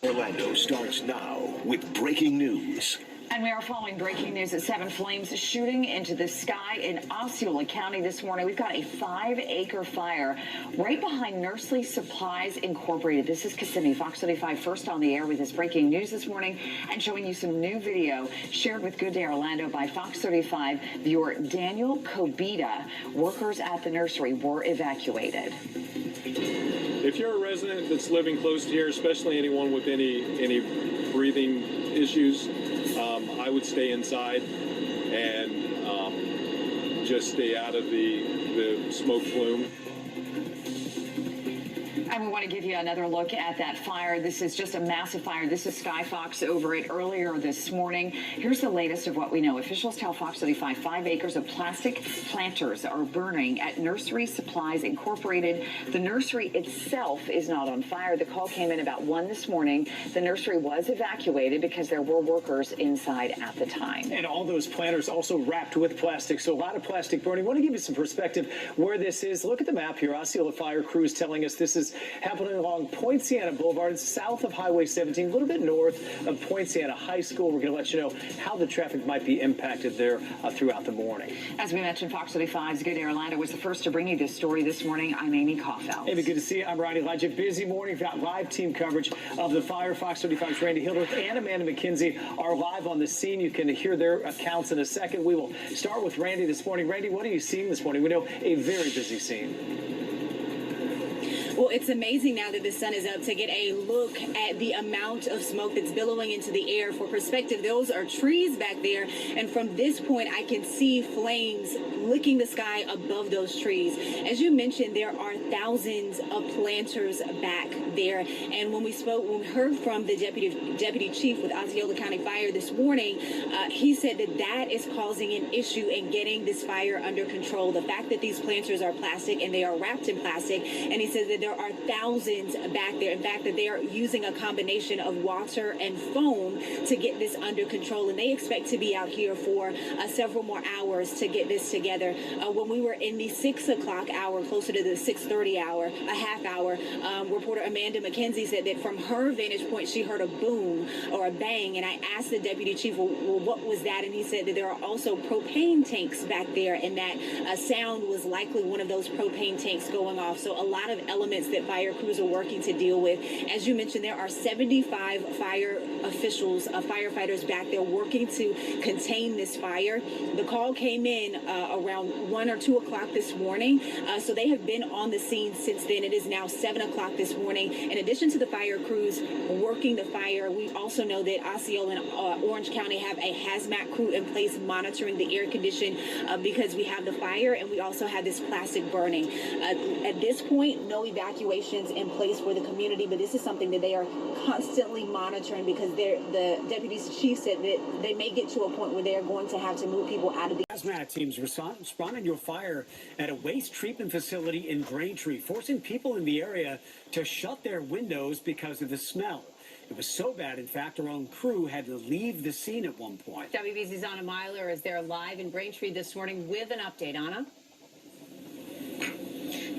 Orlando starts now with breaking news. And we are following breaking news at 7. Flames shooting into the sky in Osceola County this morning. We've got a 5-acre fire right behind Nursery Supplies Incorporated. This is Kissimmee. Fox 35 first on the air with this breaking news this morning and showing you some new video shared with Good Day Orlando by Fox 35 viewer Daniel Kobita. Workers at the nursery were evacuated. If you're a resident that's living close to here, especially anyone with any breathing issues, I would stay inside and just stay out of the smoke plume. And we want to give you another look at that fire. This is just a massive fire. This is Sky Fox over it earlier this morning. Here's the latest of what we know. Officials tell Fox 35 5 acres of plastic planters are burning at Nursery Supplies Incorporated. The nursery itself is not on fire. The call came in about 1 this morning. The nursery was evacuated because there were workers inside at the time. And all those planters also wrapped with plastic, so a lot of plastic burning. I want to give you some perspective where this is. Look at the map here. Osceola Fire Crew is telling us this is happening along Point Siena Boulevard. It's south of Highway 17, a little bit north of Point Siena High School. We're going to let you know how the traffic might be impacted there throughout the morning. As we mentioned, Fox 35's Good Day Orlando was the first to bring you this story this morning. I'm Amy Kaufeld. Amy, good to see you. I'm Ryan Elijah. Busy morning. We've got live team coverage of the fire. Fox 35's Randy Hildreth and Amanda McKenzie are live on the scene. You can hear their accounts in a second. We will start with Randy this morning. Randy, what are you seeing this morning? We know a very busy scene. Well, it's amazing now that the sun is up to get a look at the amount of smoke that's billowing into the air. For perspective, those are trees back there. And from this point, I can see flames licking the sky above those trees. As you mentioned, there are thousands of planters back there. And when we heard from the deputy chief with Osceola County Fire this morning, he said that is causing an issue in getting this fire under control. The fact that these planters are plastic and they are wrapped in plastic. And he says that there are thousands back there. In fact, that they are using a combination of water and foam to get this under control. And they expect to be out here for several more hours to get this together. When we were in the 6 o'clock hour, closer to the 6:30 hour, a half hour, reporter Amanda McKenzie said that from her vantage point, she heard a boom or a bang. And I asked the deputy chief, well, what was that? And he said that there are also propane tanks back there, and that sound was likely one of those propane tanks going off. So a lot of elements that fire crews are working to deal with. As you mentioned, there are 75 fire officials, firefighters back there working to contain this fire. The call came in around 1 or 2 o'clock this morning, so they have been on the scene since then. It is now 7 o'clock this morning. In addition to the fire crews working the fire, we also know that Osceola and Orange County have a hazmat crew in place monitoring the air condition because we have the fire and we also have this plastic burning. At this point, no evacuations in place for the community, but this is something that they are constantly monitoring because the deputy chief said that they may get to a point where they are going to have to move people out of the Hazmat teams responded to a fire at a waste treatment facility in Braintree, forcing people in the area to shut their windows because of the smell. It was so bad, in fact, our own crew had to leave the scene at one point. WBZ's Anna Myler is there live in Braintree this morning with an update. Anna?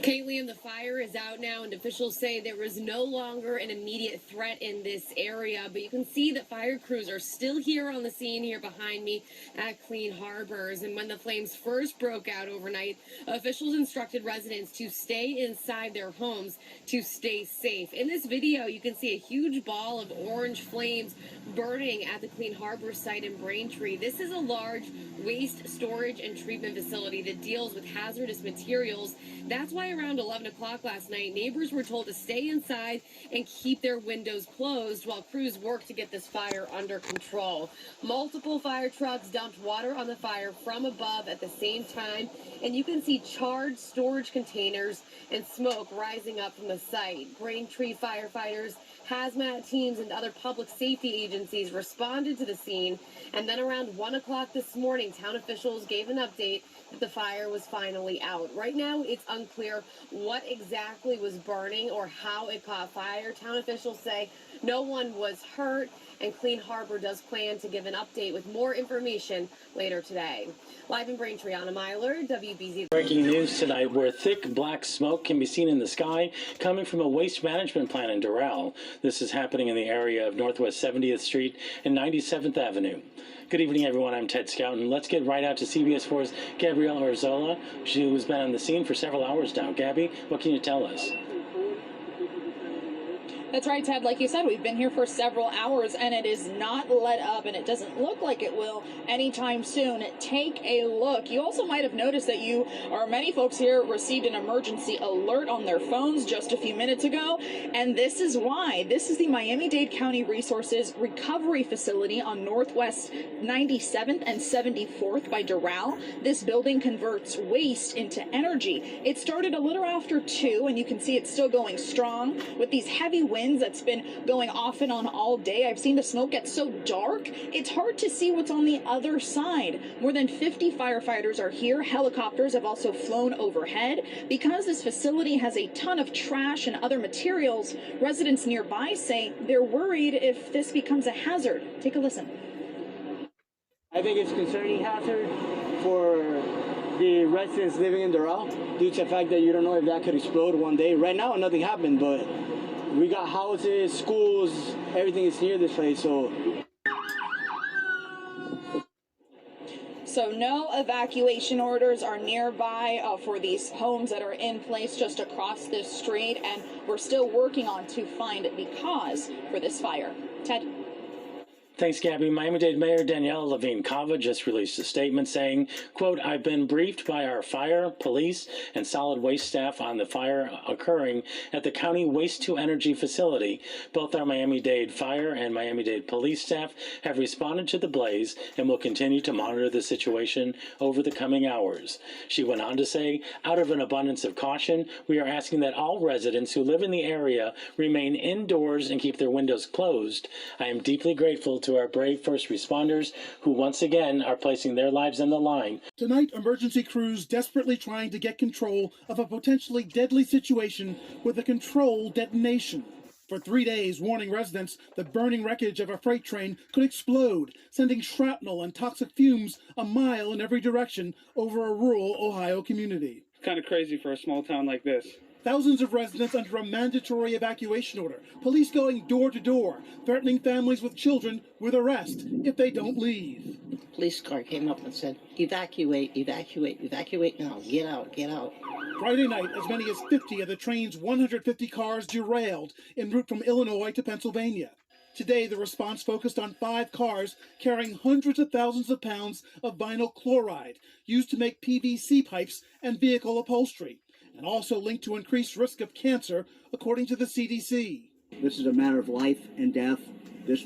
Caitlin, the fire is out now, and officials say there is no longer an immediate threat in this area, but you can see that fire crews are still here on the scene here behind me at Clean Harbors. And when the flames first broke out overnight, officials instructed residents to stay inside their homes to stay safe. In this video, you can see a huge ball of orange flames burning at the Clean Harbors site in Braintree. This is a large waste storage and treatment facility that deals with hazardous materials. That's why around 11 o'clock last night, neighbors were told to stay inside and keep their windows closed while crews worked to get this fire under control. Multiple fire trucks dumped water on the fire from above at the same time, and you can see charred storage containers and smoke rising up from the site. Braintree firefighters, hazmat teams, and other public safety agencies responded to the scene, and then around 1 o'clock this morning, town officials gave an update that the fire was finally out. Right now, it's unclear what exactly was burning or how it caught fire. Town officials say no one was hurt, and Clean Harbor does plan to give an update with more information later today. Live in Braintree, Anna Myler, WBZ. Breaking news tonight, where thick black smoke can be seen in the sky coming from a waste management plant in Doral. This is happening in the area of Northwest 70th Street and 97th Avenue. Good evening, everyone. I'm Ted Scout, and let's get right out to CBS 4's Gabrielle Arzola. She has been on the scene for several hours now. Gabby, what can you tell us? That's right, Ted. Like you said, we've been here for several hours, and it is not let up, and it doesn't look like it will anytime soon. Take a look. You also might have noticed that you, or many folks here, received an emergency alert on their phones just a few minutes ago, and this is why. This is the Miami-Dade County Resources Recovery Facility on Northwest 97th and 74th by Doral. This building converts waste into energy. It started a little after 2, and you can see it's still going strong with these heavy winds that's been going off and on all day. I've seen the smoke get so dark, it's hard to see what's on the other side. More than 50 firefighters are here. Helicopters have also flown overhead. Because this facility has a ton of trash and other materials, residents nearby say they're worried if this becomes a hazard. Take a listen. I think it's a concerning hazard for the residents living in Doral due to the fact that you don't know if that could explode one day. Right now, nothing happened, but we got houses, schools, everything is near this place, so no evacuation orders are nearby for these homes that are in place just across this street, and we're still working on to find the cause for this fire. Ted? Thanks, Gabby. Miami-Dade Mayor Danielle Levine Cava just released a statement saying, quote, I've been briefed by our fire, police, and solid waste staff on the fire occurring at the county waste-to-energy facility. Both our Miami-Dade fire and Miami-Dade police staff have responded to the blaze and will continue to monitor the situation over the coming hours. She went on to say, out of an abundance of caution, we are asking that all residents who live in the area remain indoors and keep their windows closed. I am deeply grateful to our brave first responders who once again are placing their lives on the line. Tonight, emergency crews desperately trying to get control of a potentially deadly situation with a controlled detonation. For 3 days, warning residents the burning wreckage of a freight train could explode, sending shrapnel and toxic fumes a mile in every direction over a rural Ohio community. it's kind of crazy for a small town like this. Thousands of residents under a mandatory evacuation order. Police going door to door, threatening families with children with arrest if they don't leave. Police car came up and said, evacuate, evacuate, evacuate now, get out, get out. Friday night, as many as 50 of the train's 150 cars derailed en route from Illinois to Pennsylvania. Today, the response focused on 5 cars carrying hundreds of thousands of pounds of vinyl chloride used to make PVC pipes and vehicle upholstery, and also linked to increased risk of cancer, according to the CDC. This is a matter of life and death. This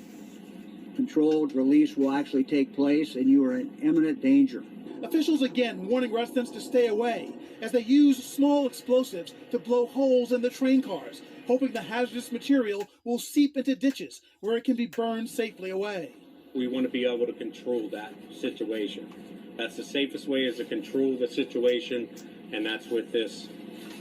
controlled release will actually take place, and you are in imminent danger. Officials again warning residents to stay away as they use small explosives to blow holes in the train cars, hoping the hazardous material will seep into ditches where it can be burned safely away. We want to be able to control that situation. That's the safest way, is to control the situation, and that's with this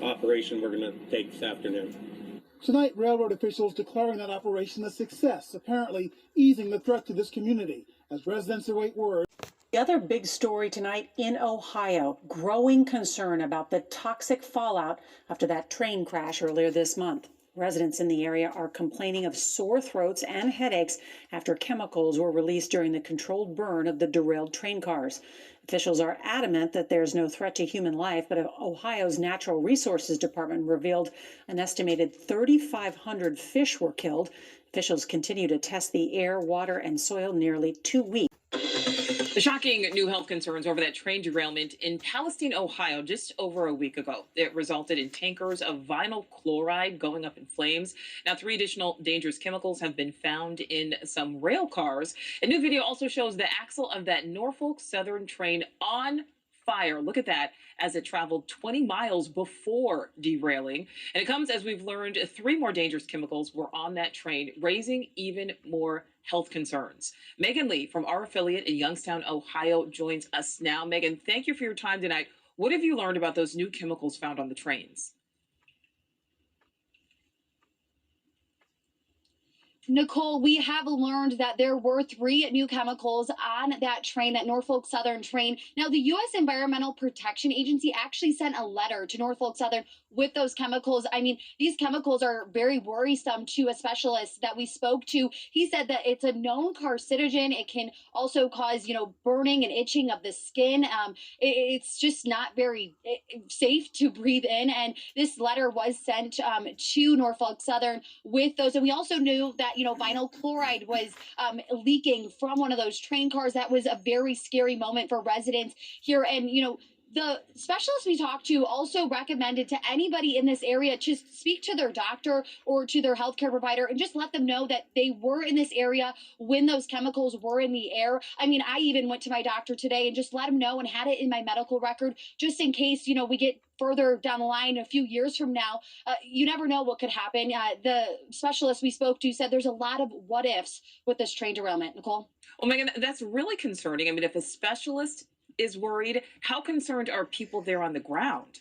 operation we're going to take this afternoon. Tonight, railroad officials declaring that operation a success, apparently easing the threat to this community as residents await word. The other big story tonight in Ohio, growing concern about the toxic fallout after that train crash earlier this month. Residents in the area are complaining of sore throats and headaches after chemicals were released during the controlled burn of the derailed train cars. Officials are adamant that there's no threat to human life, but Ohio's Natural Resources Department revealed an estimated 3,500 fish were killed. Officials continue to test the air, water, and soil nearly 2 weeks. The shocking new health concerns over that train derailment in Palestine, Ohio, just over a week ago. It resulted in tankers of vinyl chloride going up in flames. Now, 3 additional dangerous chemicals have been found in some rail cars. A new video also shows the axle of that Norfolk Southern train on fire. Look at that, as it traveled 20 miles before derailing. And it comes as we've learned 3 more dangerous chemicals were on that train, raising even more health concerns. Megan Lee from our affiliate in Youngstown, Ohio, joins us now. Megan, thank you for your time tonight. What have you learned about those new chemicals found on the trains? Nicole, we have learned that there were 3 new chemicals on that train, that Norfolk Southern train. Now, the U.S. Environmental Protection Agency actually sent a letter to Norfolk Southern with those chemicals. I mean, these chemicals are very worrisome to a specialist that we spoke to. He said that it's a known carcinogen. It can also cause, burning and itching of the skin. It's just not very safe to breathe in. And this letter was sent to Norfolk Southern with those. And we also knew that, vinyl chloride was leaking from one of those train cars. That was a very scary moment for residents here. And, the specialist we talked to also recommended to anybody in this area to speak to their doctor or to their healthcare provider and just let them know that they were in this area when those chemicals were in the air. I mean, I even went to my doctor today and just let him know and had it in my medical record just in case, we get further down the line a few years from now. You never know what could happen. The specialist we spoke to said there's a lot of what ifs with this train derailment. Nicole? Well, Megan, that's really concerning. I mean, if a specialist is worried, how concerned are people there on the ground?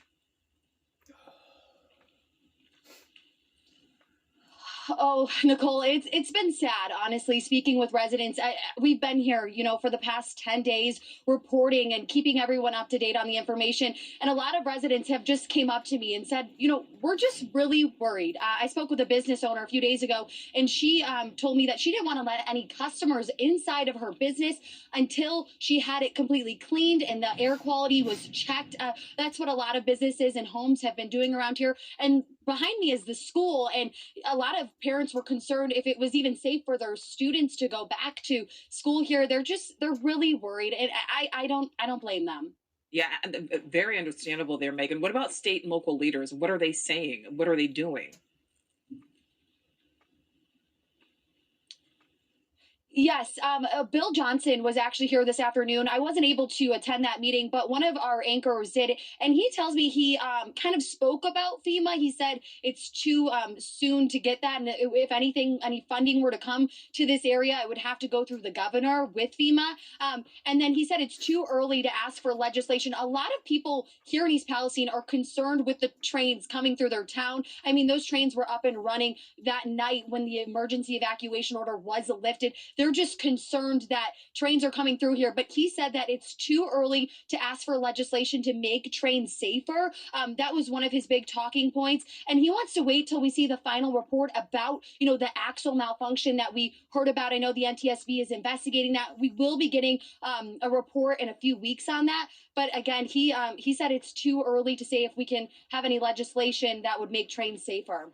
Oh, Nicole, it's been sad, honestly, speaking with residents. We've been here, for the past 10 days reporting and keeping everyone up to date on the information. And a lot of residents have just came up to me and said, we're just really worried. I spoke with a business owner a few days ago, and she told me that she didn't want to let any customers inside of her business until she had it completely cleaned and the air quality was checked. That's what a lot of businesses and homes have been doing around here. And behind me is the school, and a lot of parents were concerned if it was even safe for their students to go back to school here. They're really worried, and I don't blame them. Yeah, very understandable there, Megan. What about state and local leaders? What are they saying? What are they doing? Yes, Bill Johnson was actually here this afternoon. I wasn't able to attend that meeting, but one of our anchors did. And he tells me he kind of spoke about FEMA. He said it's too soon to get that. And if anything, any funding were to come to this area, it would have to go through the governor with FEMA. And then he said it's too early to ask for legislation. A lot of people here in East Palestine are concerned with the trains coming through their town. I mean, those trains were up and running that night when the emergency evacuation order was lifted. They're just concerned that trains are coming through here. But he said that it's too early to ask for legislation to make trains safer. That was one of his big talking points. And he wants to wait till we see the final report about, the axle malfunction that we heard about. I know the NTSB is investigating that. We will be getting a report in a few weeks on that. But again, he said it's too early to say if we can have any legislation that would make trains safer.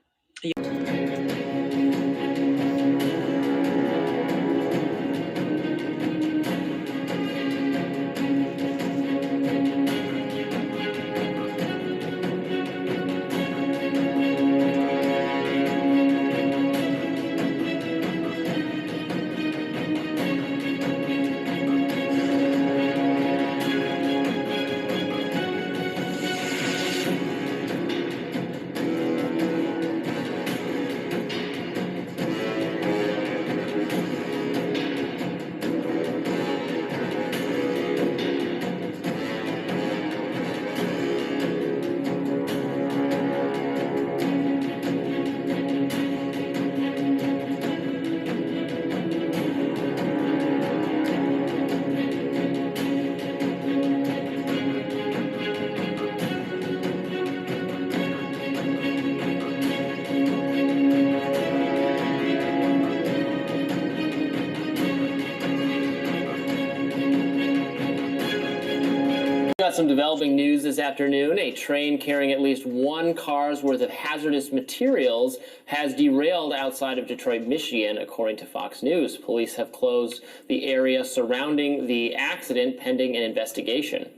Got some developing news this afternoon. A train carrying at least one car's worth of hazardous materials has derailed outside of Detroit, Michigan, according to Fox News. Police have closed the area surrounding the accident pending an investigation.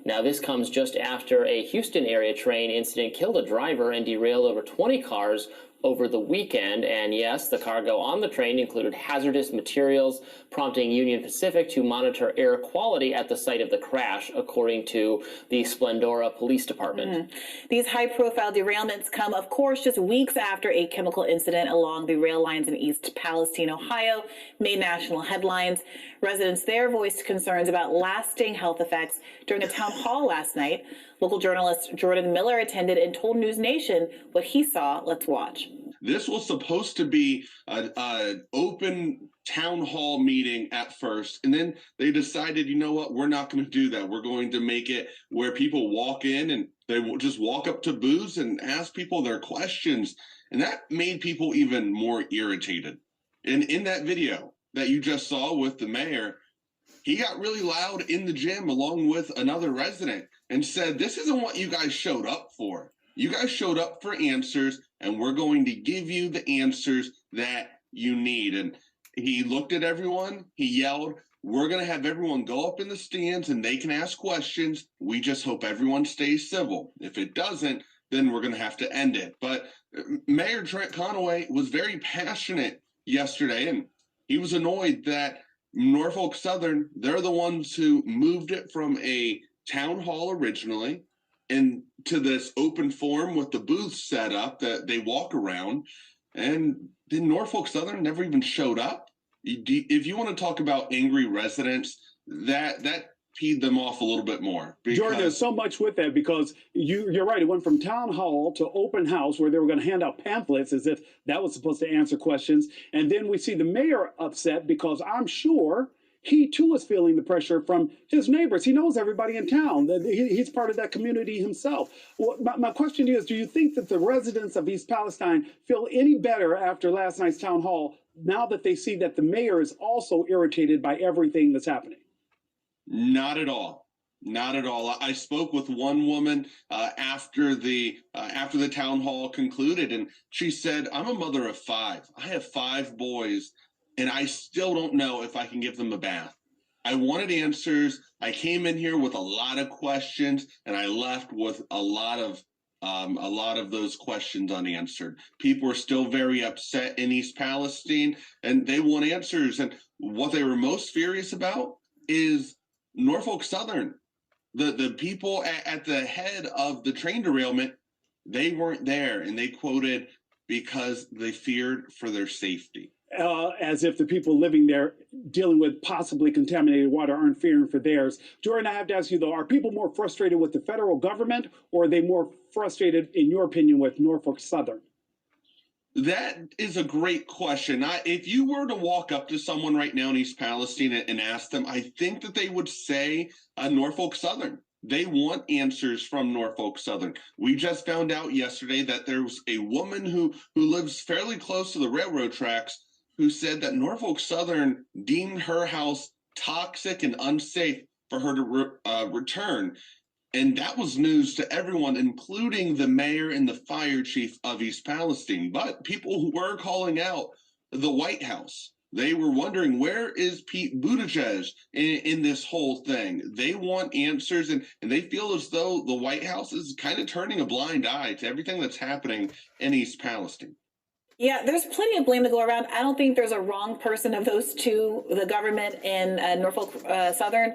Now, this comes just after a Houston area train incident killed a driver and derailed over 20 cars over the weekend. And yes, the cargo on the train included hazardous materials, prompting Union Pacific to monitor air quality at the site of the crash, according to the Splendora Police Department. These high-profile derailments come, of course, just weeks after a chemical incident along the rail lines in East Palestine, Ohio, made national headlines. Residents there voiced concerns about lasting health effects during a town hall last night. Local journalist Jordan Miller attended and told News Nation what he saw. Let's watch. This was supposed to be an open town hall meeting at first, and then they decided, you know what, we're not going to do that. We're going to make it where people walk in and they will just walk up to booths and ask people their questions. And that made people even more irritated. And in that video that you just saw with the mayor, he got really loud in the gym along with another resident and said, this isn't what you guys showed up for. You guys showed up for answers, and we're going to give you the answers that you need. And he looked at everyone, he yelled, we're going to have everyone go up in the stands and they can ask questions. We just hope everyone stays civil. If it doesn't, then we're going to have to end it. But Mayor Trent Conaway was very passionate yesterday, and he was annoyed that Norfolk Southern, they're the ones who moved it from a town hall originally and to this open forum with the booths set up that they walk around, and then Norfolk Southern never even showed up. If you want to talk about angry residents, that peed them off a little bit more. Jordan, there's so much with that, because you're right. It went from town hall to open house, where they were going to hand out pamphlets as if that was supposed to answer questions. And then we see the mayor upset because I'm sure he too is feeling the pressure from his neighbors. He knows everybody in town. He's part of that community himself. Well, my question is, do you think that the residents of East Palestine feel any better after last night's town hall, now that they see that the mayor is also irritated by everything that's happening? Not at all. Not at all. I spoke with one woman after the town hall concluded, and she said, I'm a mother of 5. I have 5 boys, and I still don't know if I can give them a bath. I wanted answers. I came in here with a lot of questions, and I left with a lot of those questions unanswered. People are still very upset in East Palestine, and they want answers. And what they were most furious about is Norfolk Southern. The people at the head of the train derailment, they weren't there, and they quoted, because they feared for their safety. As if the people living there dealing with possibly contaminated water aren't fearing for theirs. Jordan, I have to ask you, though, are people more frustrated with the federal government, or are they more frustrated, in your opinion, with Norfolk Southern? That is a great question. If you were to walk up to someone right now in East Palestine and ask them, I think that they would say Norfolk Southern. They want answers from Norfolk Southern. We just found out yesterday that there was a woman who lives fairly close to the railroad tracks who said that Norfolk Southern deemed her house toxic and unsafe for her to return. And that was news to everyone, including the mayor and the fire chief of East Palestine. But people were calling out the White House. They were wondering, where is Pete Buttigieg in this whole thing? They want answers, and they feel as though the White House is kind of turning a blind eye to everything that's happening in East Palestine. Yeah, there's plenty of blame to go around. I don't think there's a wrong person of those two, the government and Norfolk Southern,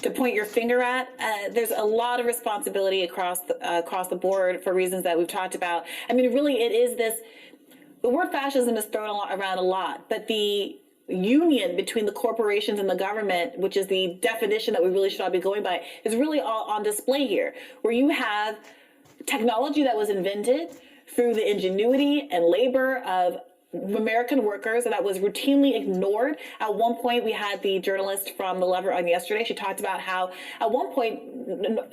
to point your finger at. There's a lot of responsibility across the board for reasons that we've talked about. I mean, really, it is this. The word fascism is thrown around a lot, but the union between the corporations and the government, which is the definition that we really should all be going by, is really all on display here, where you have technology that was invented through the ingenuity and labor of American workers, and that was routinely ignored. At one point, we had the journalist from The Lever on yesterday. She talked about how at one point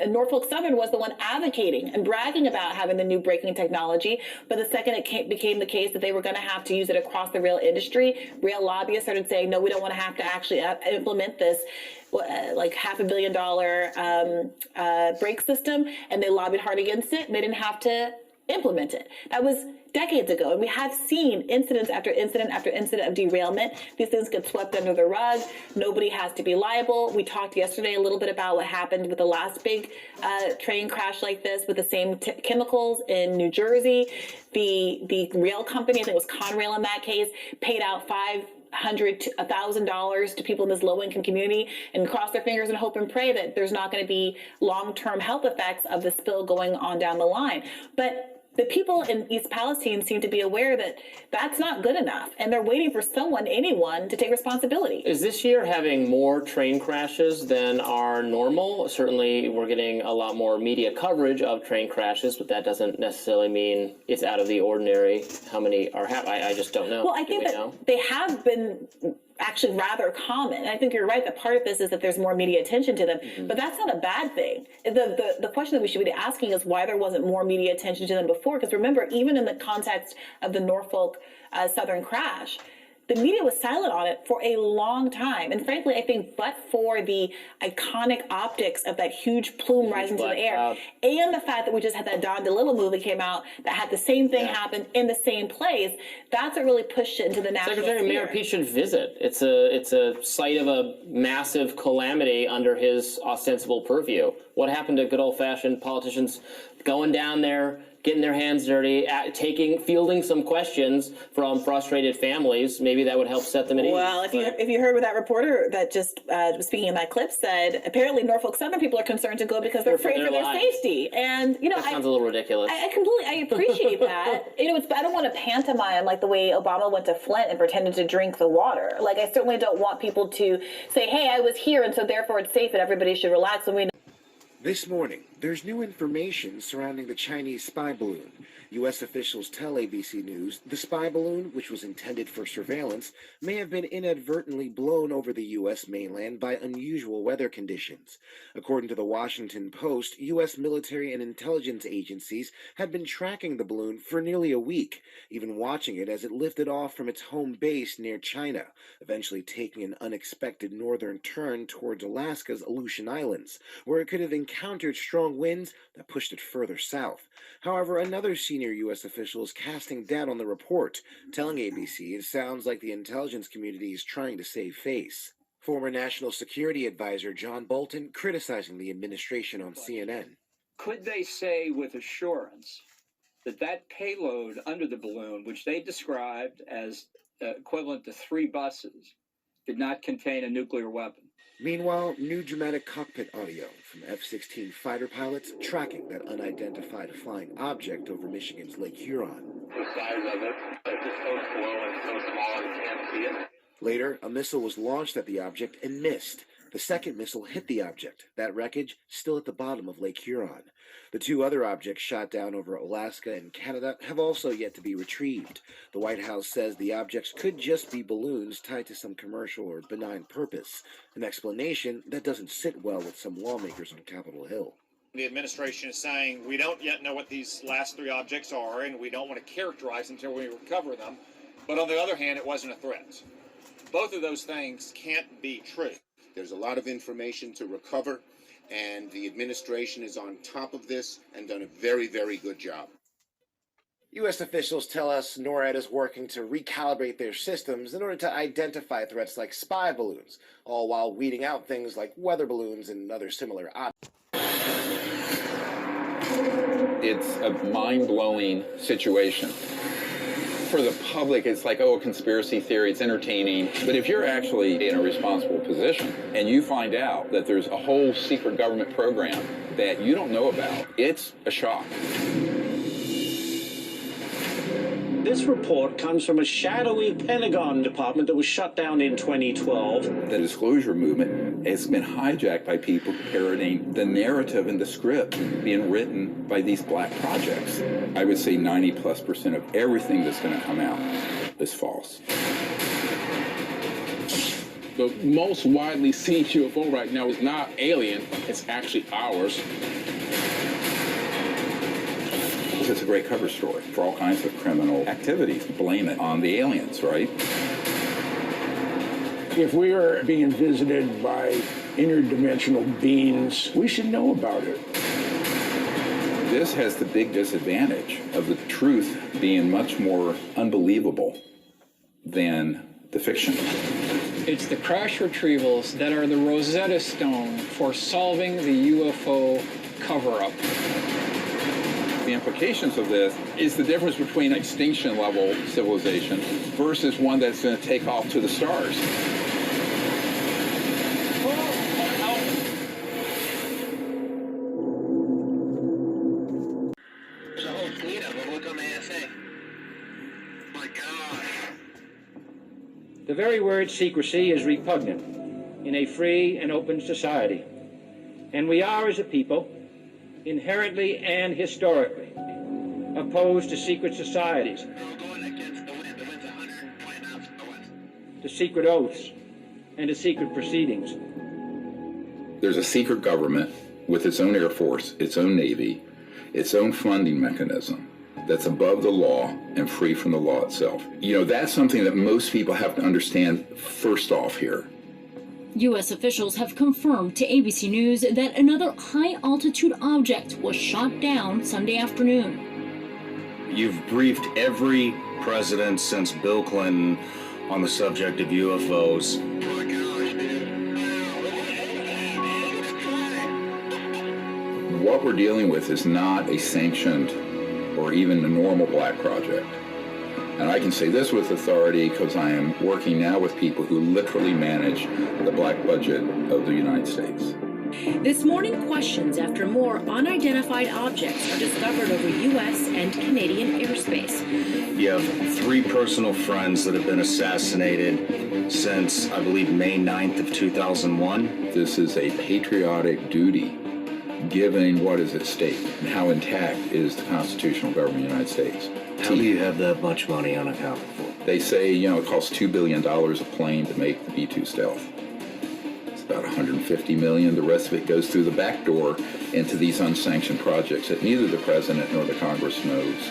Norfolk Southern was the one advocating and bragging about having the new braking technology. But the second it became the case that they were going to have to use it across the rail industry, rail lobbyists started saying, no, we don't want to have to actually implement this like $500 million brake system, and they lobbied hard against it, and they didn't have to implemented. That was decades ago, and we have seen incidents after incident after incident of derailment. These things get swept under the rug. Nobody has to be liable. We talked yesterday a little bit about what happened with the last big train crash like this with the same chemicals in New Jersey. The rail company, I think it was Conrail in that case, paid out $500 to $1,000 to people in this low-income community and cross their fingers and hope and pray that there's not going to be long-term health effects of the spill going on down the line. But the people in East Palestine seem to be aware that that's not good enough, and they're waiting for anyone to take responsibility. Is this year having more train crashes than are normal? Certainly, we're getting a lot more media coverage of train crashes, but that doesn't necessarily mean it's out of the ordinary. How many are happening? I just don't know. Well, I think that they have been actually rather common. And I think you're right that part of this is that there's more media attention to them, but that's not a bad thing. The question that we should be asking is why there wasn't more media attention to them before, because remember, even in the context of the Norfolk Southern crash, the media was silent on it for a long time. And frankly, I think but for the iconic optics of that huge plume rising to the air, and the fact that we just had that Don DeLillo movie came out that had the same thing happen in the same place, that's what really pushed it into the national Secretary sphere. Mayor Pete should visit. It's a site of a massive calamity under his ostensible purview. What happened to good old-fashioned politicians going down there, getting their hands dirty, fielding some questions from frustrated families? Maybe that would help set them at ease. Well, if you heard what that reporter that just was speaking in that clip said, apparently Norfolk Southern people are concerned to go because they're afraid for their safety. And that sounds a little ridiculous. I appreciate that. I don't want to pantomime like the way Obama went to Flint and pretended to drink the water. Like, I certainly don't want people to say, hey, I was here and so therefore it's safe and everybody should relax when we. This morning, there's new information surrounding the Chinese spy balloon. U.S. officials tell ABC News the spy balloon, which was intended for surveillance, may have been inadvertently blown over the U.S. mainland by unusual weather conditions. According to the Washington Post, U.S. military and intelligence agencies had been tracking the balloon for nearly a week, even watching it as it lifted off from its home base near China, eventually taking an unexpected northern turn towards Alaska's Aleutian Islands, where it could have encountered strong winds that pushed it further south. However, another senior U.S. official is casting doubt on the report, telling ABC it sounds like the intelligence community is trying to save face. Former National Security Advisor John Bolton criticizing the administration on CNN. Could they say with assurance that that payload under the balloon, which they described as equivalent to 3 buses, did not contain a nuclear weapon? Meanwhile, new dramatic cockpit audio from F-16 fighter pilots tracking that unidentified flying object over Michigan's Lake Huron. The size of it, it's just so slow and so small you can't see it. Later, a missile was launched at the object and missed. The second missile hit the object. That wreckage still at the bottom of Lake Huron. The 2 other objects shot down over Alaska and Canada have also yet to be retrieved. The White House says the objects could just be balloons tied to some commercial or benign purpose, an explanation that doesn't sit well with some lawmakers on Capitol Hill. The administration is saying we don't yet know what these last 3 objects are, and we don't want to characterize them until we recover them. But on the other hand, it wasn't a threat. Both of those things can't be true. There's a lot of information to recover, and the administration is on top of this and done a very, very good job. U.S. officials tell us NORAD is working to recalibrate their systems in order to identify threats like spy balloons, all while weeding out things like weather balloons and other similar objects. It's a mind-blowing situation. For the public, it's like, oh, a conspiracy theory, it's entertaining. But if you're actually in a responsible position and you find out that there's a whole secret government program that you don't know about, it's a shock. This report comes from a shadowy Pentagon department that was shut down in 2012. The disclosure movement has been hijacked by people parroting the narrative and the script being written by these black projects. I would say 90+% of everything that's going to come out is false. The most widely seen UFO right now is not alien, it's actually ours. It's a great cover story for all kinds of criminal activities. Blame it on the aliens, right? If we are being visited by interdimensional beings, we should know about it. This has the big disadvantage of the truth being much more unbelievable than the fiction. It's the crash retrievals that are the Rosetta Stone for solving the UFO cover-up. The implications of this is the difference between extinction level civilization versus one that's going to take off to the stars. There's a whole fleet of them. Look on the ASA. My gosh. The very word secrecy is repugnant in a free and open society. And we are, as a people, inherently and historically opposed to secret societies, to secret oaths, and to secret proceedings. There's a secret government with its own Air Force, its own Navy, its own funding mechanism that's above the law and free from the law itself. You know, that's something that most people have to understand first off here. U.S. officials have confirmed to ABC News that another high-altitude object was shot down Sunday afternoon. You've briefed every president since Bill Clinton on the subject of UFOs. What we're dealing with is not a sanctioned or even a normal black project. And I can say this with authority because I am working now with people who literally manage the black budget of the United States. This morning, questions after more unidentified objects are discovered over U.S. and Canadian airspace. You have 3 personal friends that have been assassinated since, I believe, May 9th of 2001. This is a patriotic duty given what is at stake and how intact is the constitutional government of the United States. How do you have that much money unaccounted for? They say, you know, it costs $2 billion a plane to make the B-2 stealth. It's about $150 million. The rest of it goes through the back door into these unsanctioned projects that neither the president nor the Congress knows.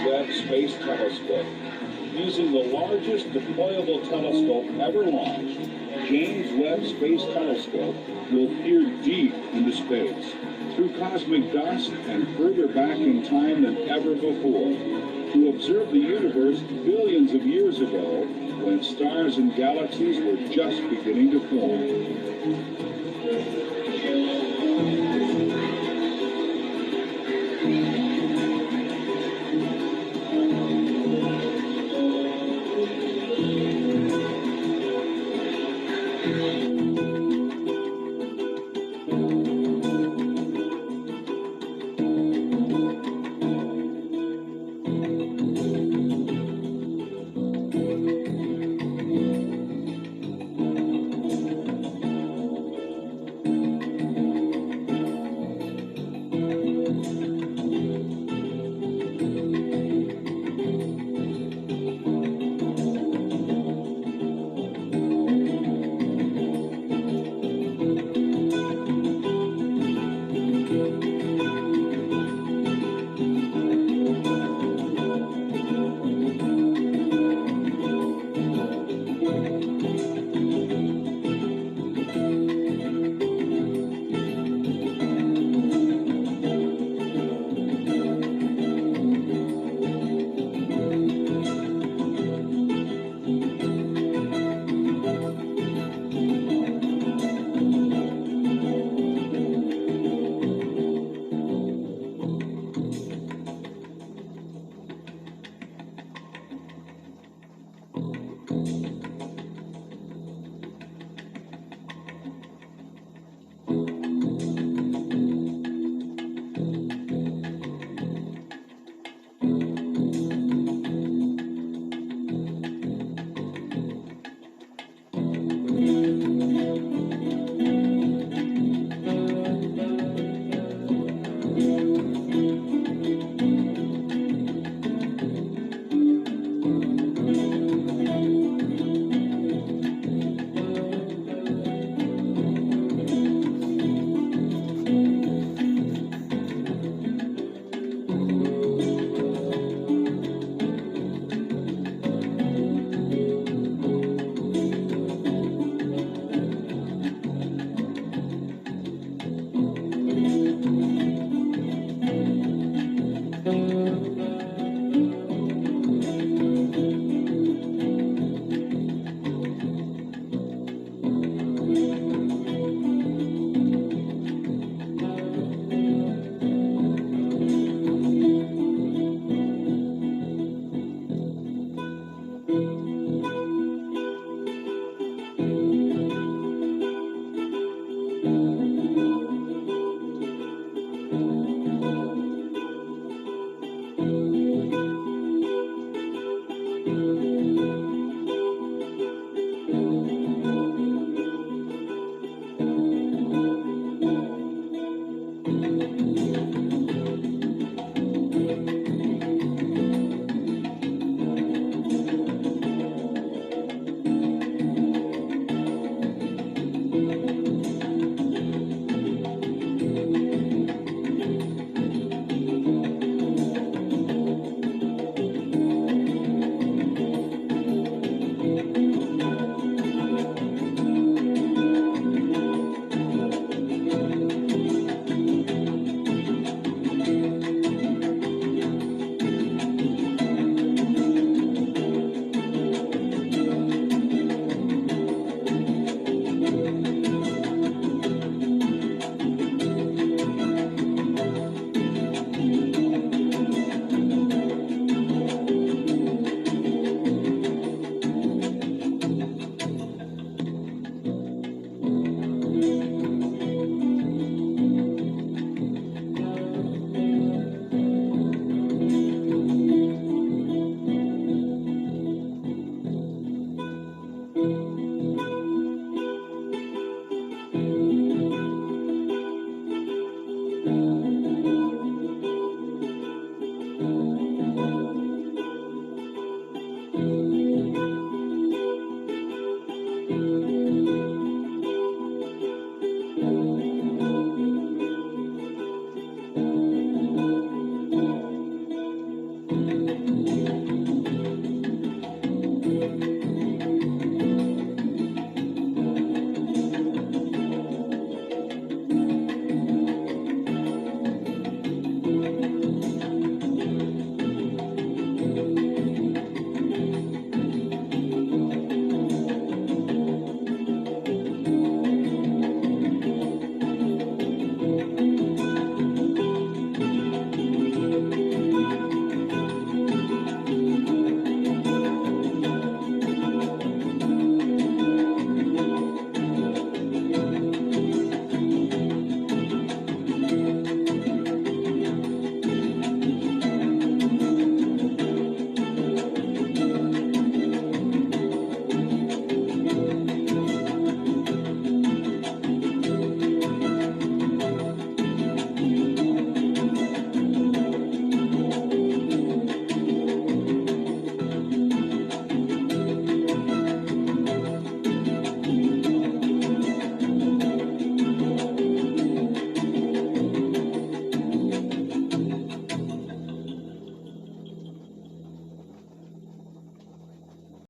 Webb Space Telescope. Using the largest deployable telescope ever launched, James Webb Space Telescope will peer deep into space, through cosmic dust and further back in time than ever before, to observe the universe billions of years ago when stars and galaxies were just beginning to form.